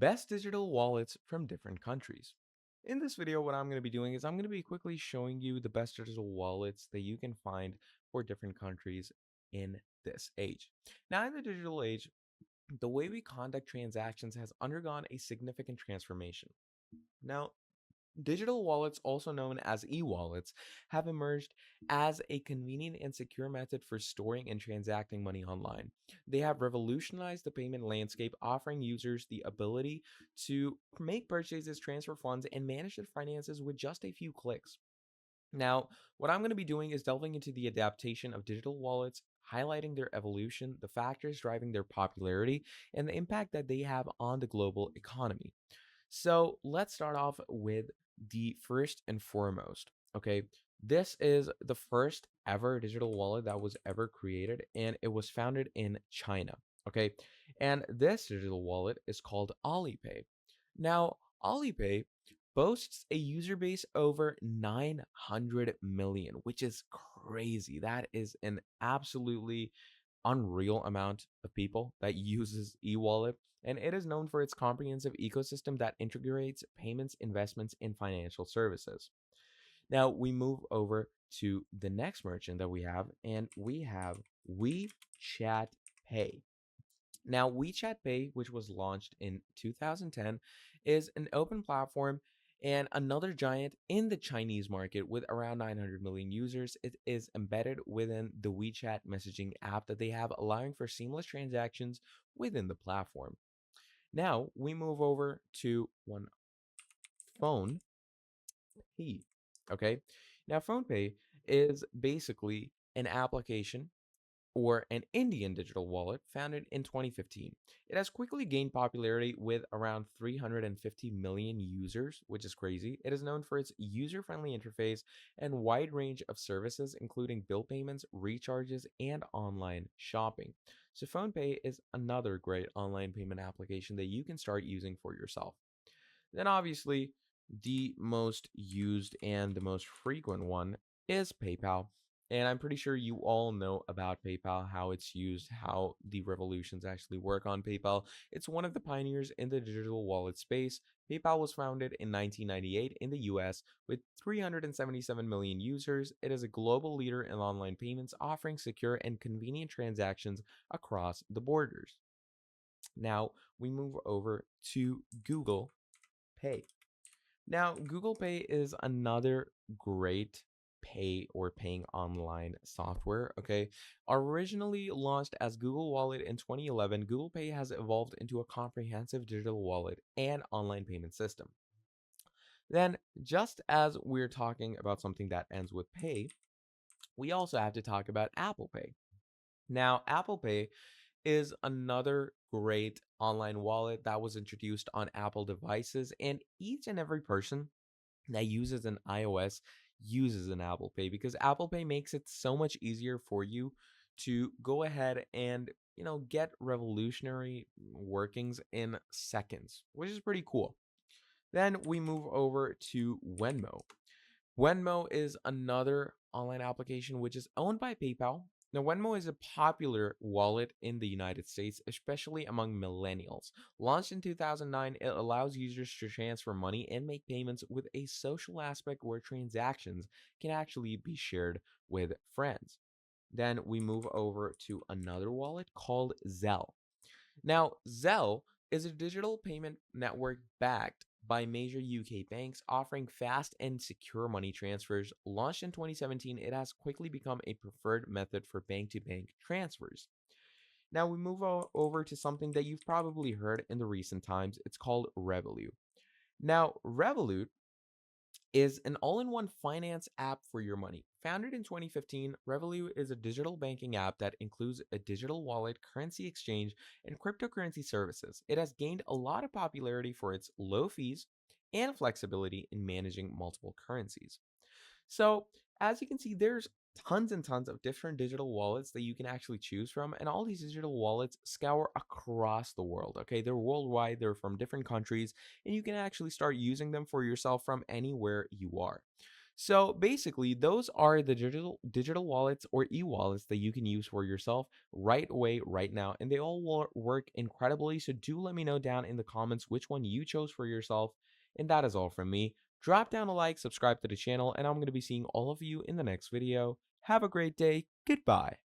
best digital wallets from different countries. In this video, what I'm going to be doing is I'm going to be quickly showing you the best digital wallets that you can find for different countries in this age. Now, in the digital age, the way we conduct transactions has undergone a significant transformation. Now, digital wallets, also known as e wallets, have emerged as a convenient and secure method for storing and transacting money online. They have revolutionized the payment landscape, offering users the ability to make purchases, transfer funds, and manage their finances with just a few clicks. Now, what I'm going to be doing is delving into the adaptation of digital wallets, highlighting their evolution, the factors driving their popularity, and the impact that they have on the global economy. So let's start off with the first and foremost. Okay. This is the first ever digital wallet that was ever created, and it was founded in China. Okay. And this digital wallet is called Alipay. Now, Alipay boasts a user base over 900 million, which is crazy. That is an absolutely unreal amount of people that uses e-wallet, and it is known for its comprehensive ecosystem that integrates payments, investments, and financial services. Now we move over to the next merchant that we have, and we have WeChat Pay. Now, WeChat Pay, which was launched in 2010, is an open platform and another giant in the Chinese market with around 900 million users. It is embedded within the WeChat messaging app that they have, allowing for seamless transactions within the platform. Now, we move over to one phone Pay. Okay. Now, PhonePay is basically an application or an Indian digital wallet founded in 2015. It has quickly gained popularity with around 350 million users, which is crazy. It is known for its user friendly interface and wide range of services, including bill payments, recharges, and online shopping. So, PhonePay is another great online payment application that you can start using for yourself. Then, obviously, the most used and the most frequent one is PayPal. And I'm pretty sure you all know about PayPal, how it's used, how the revolutions actually work on PayPal. It's one of the pioneers in the digital wallet space. PayPal was founded in 1998 in the US with 377 million users. It is a global leader in online payments, offering secure and convenient transactions across the borders. Now we move over to Google Pay. Now, Google Pay is another great pay or paying online software. Okay. Originally launched as Google Wallet in 2011, Google Pay has evolved into a comprehensive digital wallet and online payment system. Then, just as we're talking about something that ends with pay, we also have to talk about Apple Pay. Now, Apple Pay is another great online wallet that was introduced on Apple devices, and each and every person that uses an iOS uses an Apple Pay because Apple Pay makes it so much easier for you to go ahead and get revolutionary workings in seconds, which is pretty cool. Then we move over to Venmo. Venmo is another online application which is owned by PayPal. Now, Venmo is a popular wallet in the United States, especially among millennials. Launched in 2009, it allows users to transfer money and make payments with a social aspect where transactions can actually be shared with friends. Then we move over to another wallet called Zelle. Now, Zelle is a digital payment network backed by major UK banks, offering fast and secure money transfers. Launched in 2017, it has quickly become a preferred method for bank to bank transfers. Now we move over to something that you've probably heard in the recent times. It's called Revolut. Now, Revolut is an all-in-one finance app for your money. Founded in 2015, Revolut is a digital banking app that includes a digital wallet, currency exchange, and cryptocurrency services. It has gained a lot of popularity for its low fees and flexibility in managing multiple currencies. So, as you can see, there's tons and tons of different digital wallets that you can actually choose from, and all these digital wallets scour across the world. Okay, they're worldwide, they're from different countries, and you can actually start using them for yourself from anywhere you are. So basically, those are the digital wallets or e-wallets that you can use for yourself right away, right now, and they all work incredibly. So do let me know down in the comments which one you chose for yourself. And that is all from me. Drop down a like, subscribe to the channel, and I'm going to be seeing all of you in the next video. Have a great day. Goodbye.